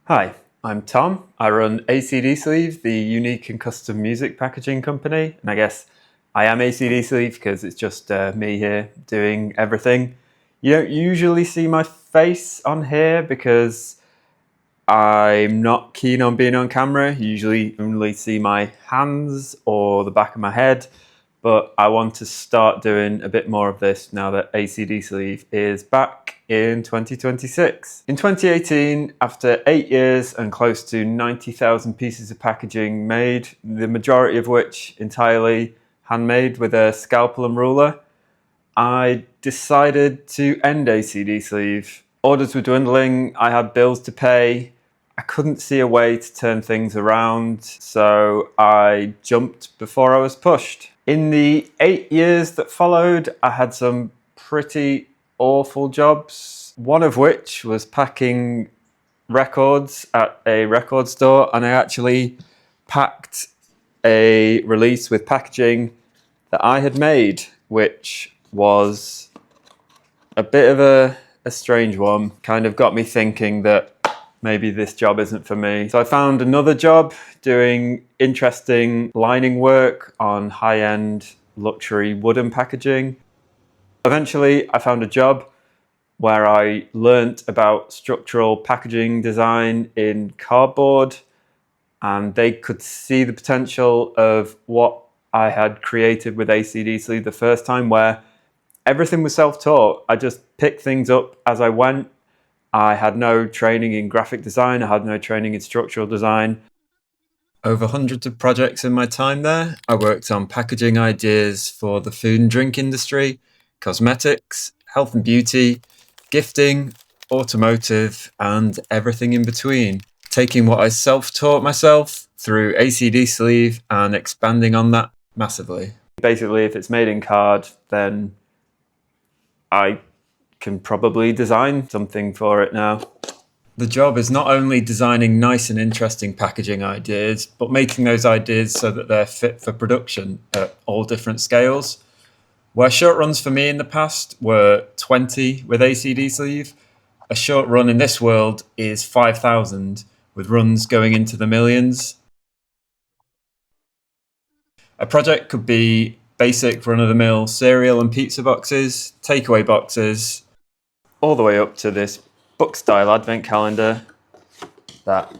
Hi, I'm Tom. I run ACDSleeve, the unique and custom music packaging company. And I guess I am ACDSleeve because it's just me here doing everything. You don't usually see my face on here because I'm not keen on being on camera. You usually only see my hands or the back of my head. But I want to start doing a bit more of this now that ACDSleeve is back in 2026. In 2018, after 8 years and close to 90,000 pieces of packaging made, the majority of which entirely handmade with a scalpel and ruler, I decided to end ACDSleeve. Orders were dwindling, I had bills to pay, I couldn't see a way to turn things around, so I jumped before I was pushed. In the 8 years that followed, I had some pretty awful jobs, one of which was packing records at a record store, and I actually packed a release with packaging that I had made, which was a bit of a strange one. Kind of got me thinking that maybe this job isn't for me. So I found another job doing interesting lining work on high-end luxury wooden packaging. Eventually, I found a job where I learnt about structural packaging design in cardboard, and they could see the potential of what I had created with ACDSleeve the first time, where everything was self-taught. I just picked things up as I went. I had no training in graphic design. I had no training in structural design. Over hundreds of projects in my time there. I worked on packaging ideas for the food and drink industry, cosmetics, health and beauty, gifting, automotive, and everything in between. Taking what I self-taught myself through ACDSleeve and expanding on that massively. Basically, if it's made in card, then I can probably design something for it now. The job is not only designing nice and interesting packaging ideas, but making those ideas so that they're fit for production at all different scales. Where short runs for me in the past were 20 with ACDSleeve, a short run in this world is 5,000, with runs going into the millions. A project could be basic run-of-the-mill cereal and pizza boxes, takeaway boxes, all the way up to this book-style advent calendar that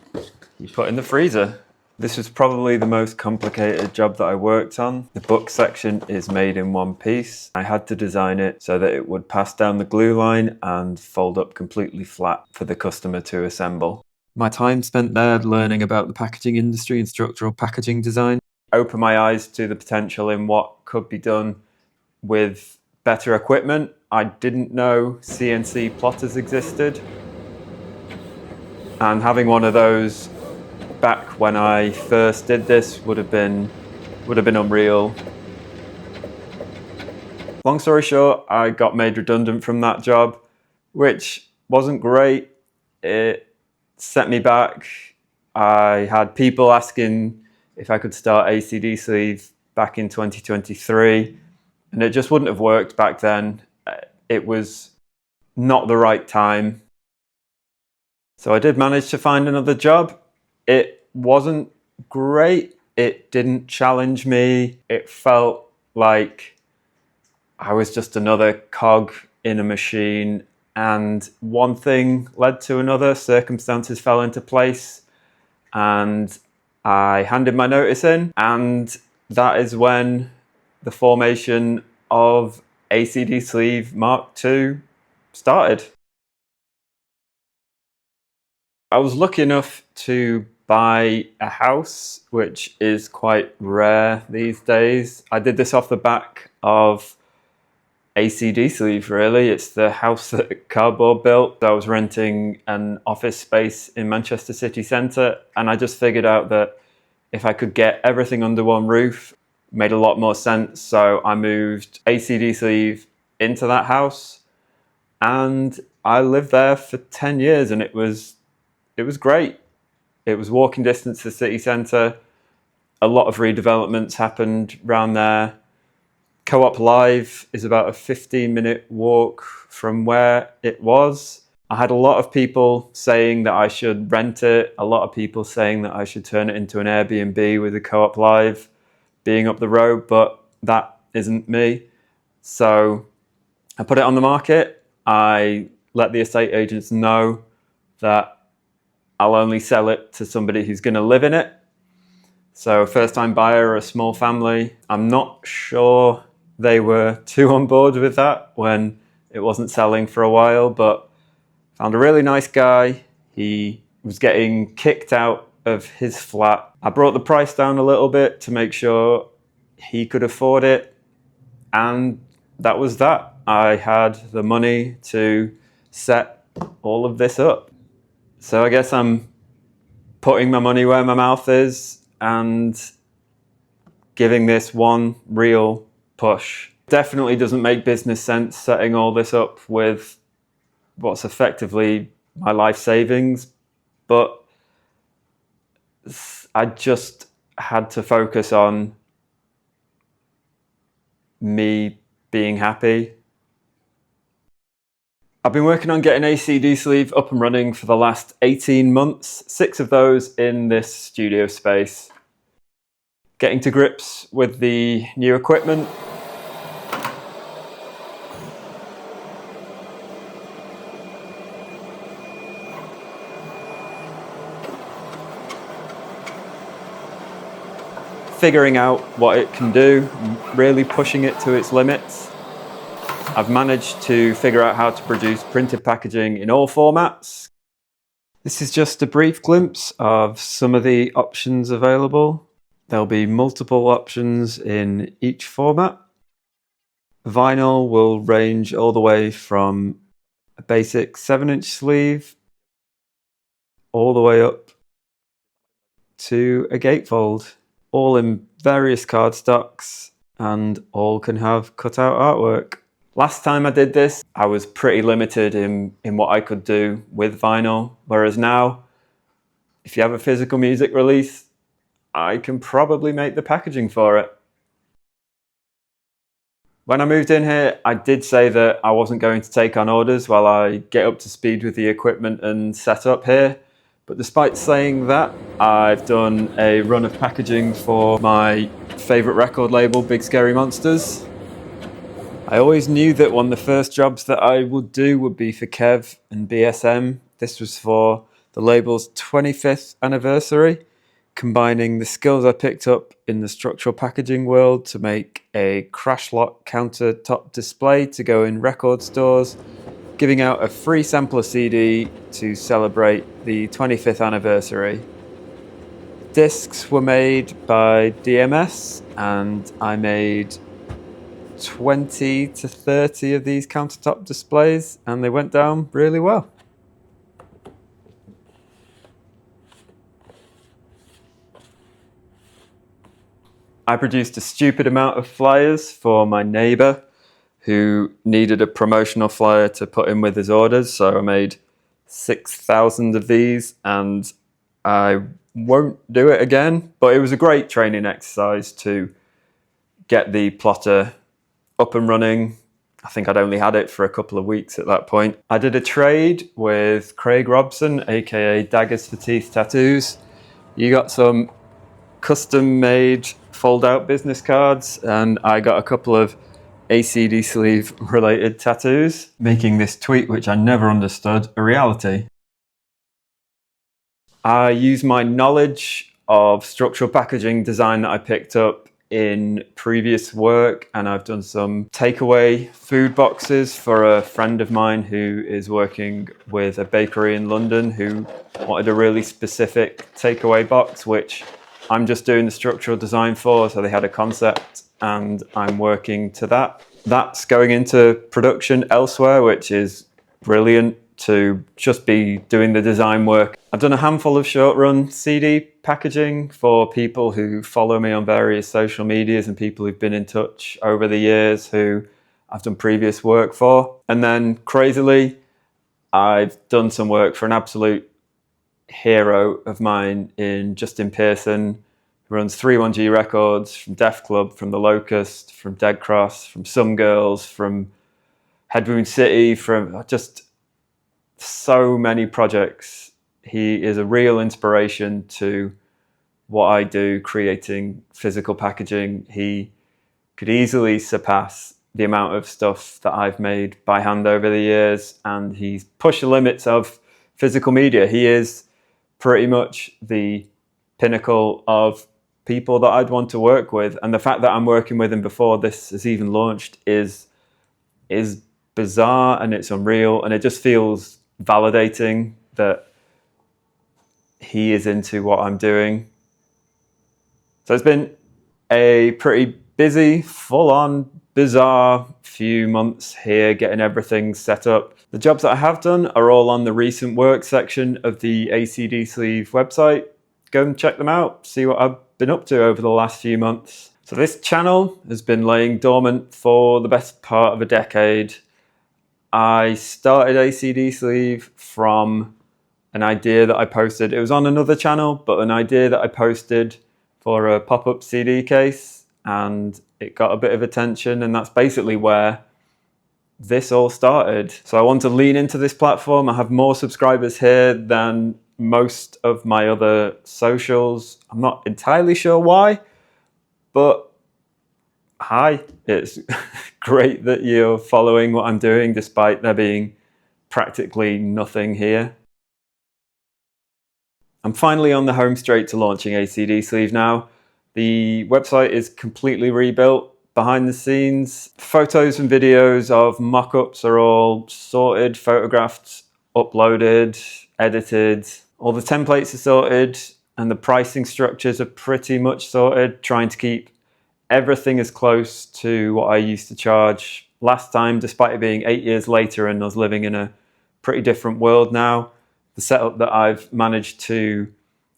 you put in the freezer. This was probably the most complicated job that I worked on. The book section is made in one piece. I had to design it so that it would pass down the glue line and fold up completely flat for the customer to assemble. My time spent there learning about the packaging industry and structural packaging design opened my eyes to the potential in what could be done with better equipment. I didn't know CNC plotters existed, and having one of those back when I first did this would have been unreal. Long story short, I got made redundant from that job, which wasn't great. It set me back. I had people asking if I could start ACDSleeve back in 2023, and it just wouldn't have worked back then. It was not the right time. So I did manage to find another job. It wasn't great. It didn't challenge me. It felt like I was just another cog in a machine, and one thing led to another. Circumstances fell into place, and I handed my notice in, and that is when the formation of ACDSleeve Mark II started. I was lucky enough to buy a house, which is quite rare these days. I did this off the back of ACDSleeve, really. It's the house that Cardboard built. I was renting an office space in Manchester city centre, and I just figured out that if I could get everything under one roof, it made a lot more sense. So I moved ACDSleeve into that house, and I lived there for 10 years, and it was great. It was walking distance to the city centre. A lot of redevelopments happened around there. Co-op Live is about a 15-minute walk from where it was. I had a lot of people saying that I should rent it, a lot of people saying that I should turn it into an Airbnb with a Co-op Live being up the road, but that isn't me. So I put it on the market. I let the estate agents know that I'll only sell it to somebody who's going to live in it. So first-time buyer or a small family. I'm not sure they were too on board with that when it wasn't selling for a while, but found a really nice guy. He was getting kicked out of his flat. I brought the price down a little bit to make sure he could afford it, and that was that. I had the money to set all of this up. So I guess I'm putting my money where my mouth is and giving this one real push. Definitely doesn't make business sense setting all this up with what's effectively my life savings, but I just had to focus on me being happy. I've been working on getting ACDSleeve up and running for the last 18 months, 6 of those in this studio space. Getting to grips with the new equipment. Figuring out what it can do, really pushing it to its limits. I've managed to figure out how to produce printed packaging in all formats. This is just a brief glimpse of some of the options available. There'll be multiple options in each format. Vinyl will range all the way from a basic 7-inch sleeve all the way up to a gatefold, all in various cardstocks and all can have cutout artwork. Last time I did this, I was pretty limited in what I could do with vinyl, whereas now, if you have a physical music release, I can probably make the packaging for it. When I moved in here, I did say that I wasn't going to take on orders while I get up to speed with the equipment and set up here. But despite saying that, I've done a run of packaging for my favourite record label, Big Scary Monsters. I always knew that one of the first jobs that I would do would be for Kev and BSM. This was for the label's 25th anniversary, combining the skills I picked up in the structural packaging world to make a crash lock countertop display to go in record stores, giving out a free sampler CD to celebrate the 25th anniversary. Discs were made by DMS and I made 20 to 30 of these countertop displays and they went down really well. I produced a stupid amount of flyers for my neighbour who needed a promotional flyer to put in with his orders, so I made 6,000 of these and I won't do it again, but it was a great training exercise to get the plotter up and running. I think I'd only had it for a couple of weeks at that point. I did a trade with Craig Robson, aka Daggers for Teeth Tattoos. You got some custom made fold out business cards and I got a couple of ACDSleeve related tattoos, making this tweet, which I never understood, a reality. I use my knowledge of structural packaging design that I picked up in previous work, and I've done some takeaway food boxes for a friend of mine who is working with a bakery in London who wanted a really specific takeaway box, which I'm just doing the structural design for, so they had a concept and I'm working to that. That's going into production elsewhere, which is brilliant to just be doing the design work. I've done a handful of short run CD packaging for people who follow me on various social medias and people who've been in touch over the years who I've done previous work for. And then crazily, I've done some work for an absolute hero of mine in Justin Pearson, who runs 31G Records, from Def Club, from The Locust, from Dead Cross, from Some Girls, from Headwound City, from just so many projects. He is a real inspiration to what I do, creating physical packaging. He could easily surpass the amount of stuff that I've made by hand over the years, and he's pushed the limits of physical media. He is pretty much the pinnacle of people that I'd want to work with, and the fact that I'm working with him before this has even launched is bizarre, and it's unreal, and it just feels validating that he is into what I'm doing. So it's been a pretty busy, full-on, bizarre few months here getting everything set up. The jobs that I have done are all on the recent work section of the ACDSleeve website. Go and check them out, see what I've been up to over the last few months. So this channel has been laying dormant for the best part of a decade. I started ACDSleeve from an idea that I posted. It was on another channel, but an idea that I posted for a pop-up CD case, and it got a bit of attention, and that's basically where this all started. So I want to lean into this platform. I have more subscribers here than most of my other socials. I'm not entirely sure why, but hi, it's great that you're following what I'm doing despite there being practically nothing here. I'm finally on the home straight to launching ACDSleeve now. The website is completely rebuilt behind the scenes. Photos and videos of mock-ups are all sorted, photographed, uploaded, edited. All the templates are sorted, and the pricing structures are pretty much sorted, trying to keep everything as close to what I used to charge last time, despite it being 8 years later and us living in a pretty different world now. The setup that I've managed to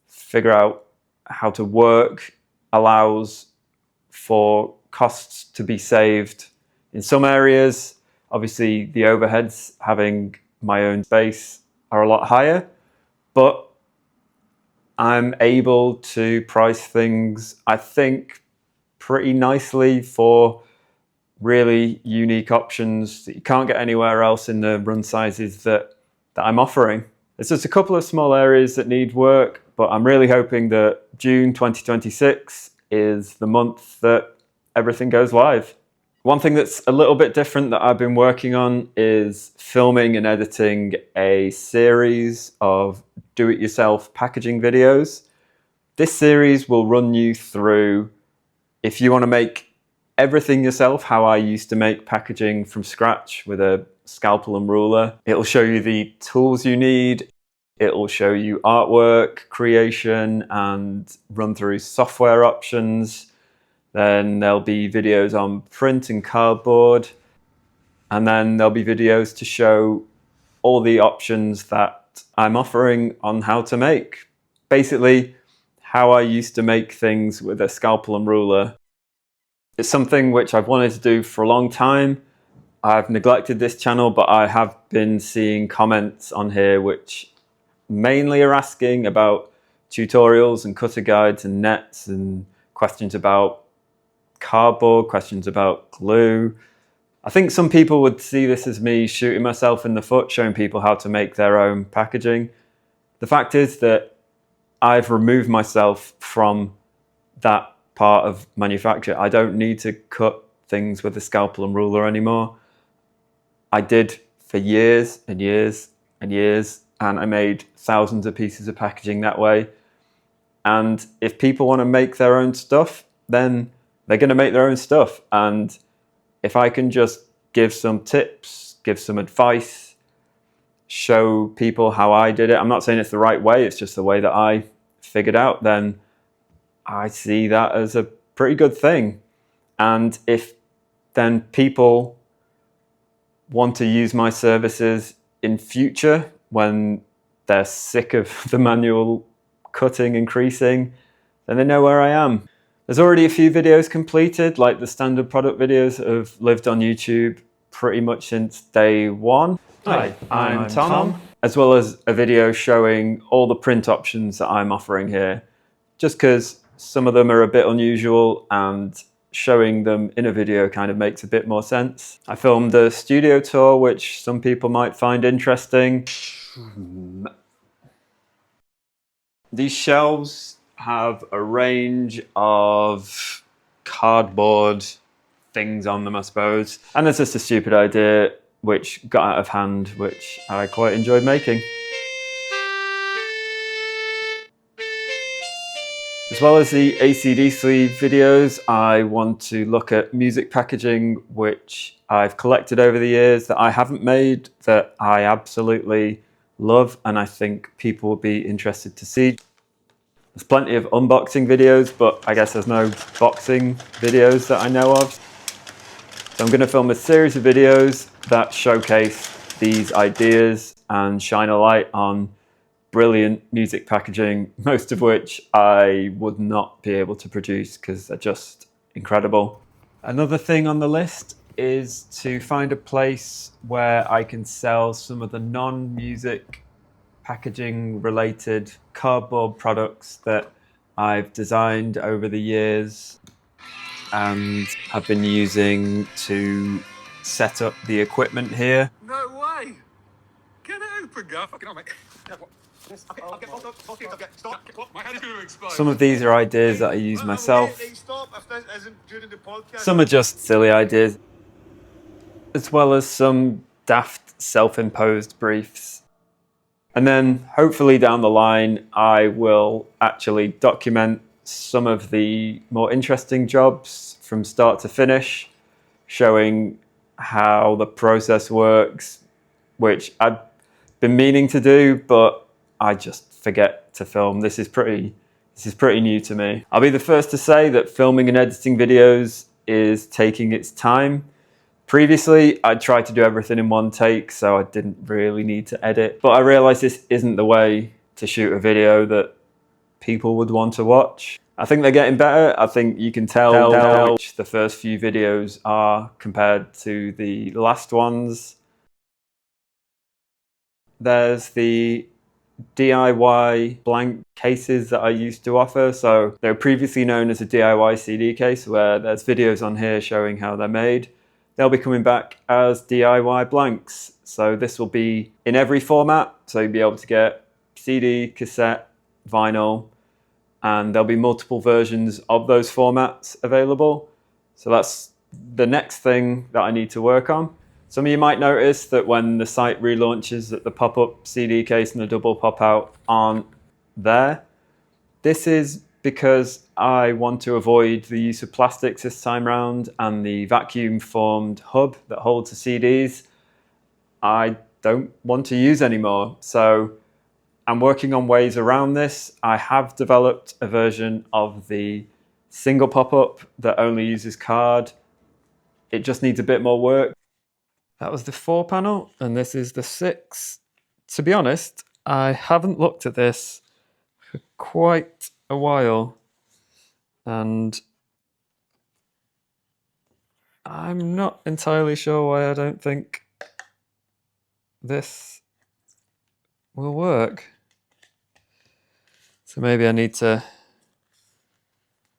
figure out how to work allows for costs to be saved in some areas. Obviously, the overheads, having my own space, are a lot higher, but I'm able to price things, I think, pretty nicely for really unique options that you can't get anywhere else in the run sizes that I'm offering. There's just a couple of small areas that need work, but I'm really hoping that June 2026 is the month that everything goes live. One thing that's a little bit different that I've been working on is filming and editing a series of do-it-yourself packaging videos. This series will run you through, if you want to make everything yourself, how I used to make packaging from scratch with a scalpel and ruler. It'll show you the tools you need. It'll show you artwork creation and run through software options. Then there'll be videos on print and cardboard. And then there'll be videos to show all the options that I'm offering on how to make. Basically, how I used to make things with a scalpel and ruler. It's something which I've wanted to do for a long time. I've neglected this channel, but I have been seeing comments on here which mainly are asking about tutorials and cutter guides and nets, and questions about cardboard, questions about glue. I think some people would see this as me shooting myself in the foot, showing people how to make their own packaging. The fact is that I've removed myself from that part of manufacture. I don't need to cut things with a scalpel and ruler anymore. I did for years and years and years, and I made thousands of pieces of packaging that way. And if people want to make their own stuff, then they're going to make their own stuff. And if I can just give some tips, give some advice, show people how I did it, I'm not saying it's the right way, it's just the way that I figured out, then I see that as a pretty good thing. And if then people want to use my services in future when they're sick of the manual cutting and creasing, then they know where I am. There's already a few videos completed, like the standard product videos that have lived on YouTube pretty much since day one. Hi, I'm Tom. As well as a video showing all the print options that I'm offering here, just because some of them are a bit unusual and showing them in a video kind of makes a bit more sense. I filmed a studio tour, which some people might find interesting. These shelves have a range of cardboard things on them, I suppose. And it's just a stupid idea which got out of hand, which I quite enjoyed making. As well as the ACDSleeve videos, I want to look at music packaging which I've collected over the years that I haven't made, that I absolutely love and I think people will be interested to see. There's plenty of unboxing videos, but I guess there's no boxing videos that I know of. So I'm going to film a series of videos that showcase these ideas and shine a light on brilliant music packaging, most of which I would not be able to produce because they're just incredible. Another thing on the list is to find a place where I can sell some of the non-music packaging related cardboard products that I've designed over the years and have been using to set up the equipment here. No way! Get it open, Gaff. Fucking hell, mate. Some of these are ideas that I use myself. Some are just silly ideas, as well as some daft self-imposed briefs. And then hopefully down the line, I will actually document some of the more interesting jobs from start to finish, showing how the process works, which I've been meaning to do, but I just forget to film. This is pretty new to me. I'll be the first to say that filming and editing videos is taking its time. Previously, I tried to do everything in one take, so I didn't really need to edit. But I realized this isn't the way to shoot a video that people would want to watch. I think they're getting better. I think you can tell how much the first few videos are compared to the last ones. There's the DIY blank cases that I used to offer. So they were previously known as a DIY CD case, where there's videos on here showing how they're made. They'll be coming back as DIY blanks. So this will be in every format. So you'll be able to get CD, cassette, vinyl, and there'll be multiple versions of those formats available. So that's the next thing that I need to work on. Some of you might notice that when the site relaunches that the pop-up CD case and the double pop-out aren't there. This is because I want to avoid the use of plastics this time round, and the vacuum-formed hub that holds the CDs I don't want to use anymore. So I'm working on ways around this. I have developed a version of the single pop-up that only uses card. It just needs a bit more work. That was the 4 panel, and this is the 6. To be honest, I haven't looked at this for quite a while, and I'm not entirely sure why I don't think this will work. So maybe I need to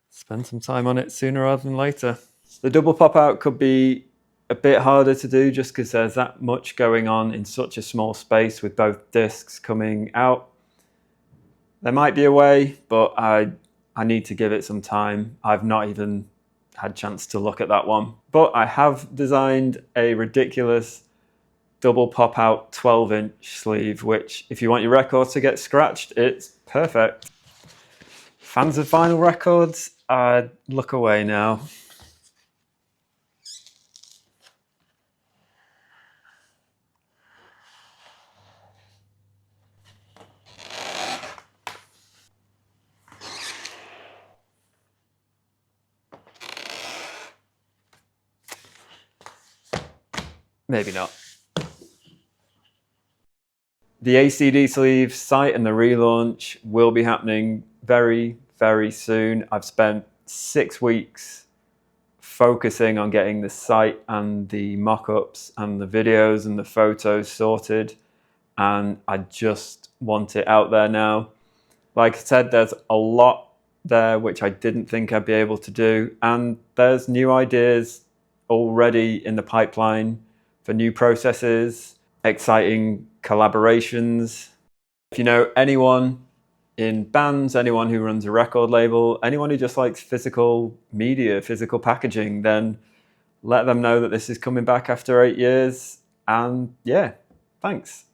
spend some time on it sooner rather than later. The double pop-out could be a bit harder to do just because there's that much going on in such a small space with both discs coming out. There might be a way, but I need to give it some time. I've not even had a chance to look at that one. But I have designed a ridiculous double pop-out 12-inch sleeve, which if you want your record to get scratched, it's perfect. Fans of vinyl records, I'd look away now. Maybe not. The ACDSleeve site and the relaunch will be happening very, very soon. I've spent 6 weeks focusing on getting the site and the mock-ups and the videos and the photos sorted, and I just want it out there now. Like I said, there's a lot there, which I didn't think I'd be able to do. And there's new ideas already in the pipeline for new processes, exciting collaborations. If you know anyone in bands, anyone who runs a record label, anyone who just likes physical media, physical packaging, then let them know that this is coming back after 8 years. And yeah, thanks.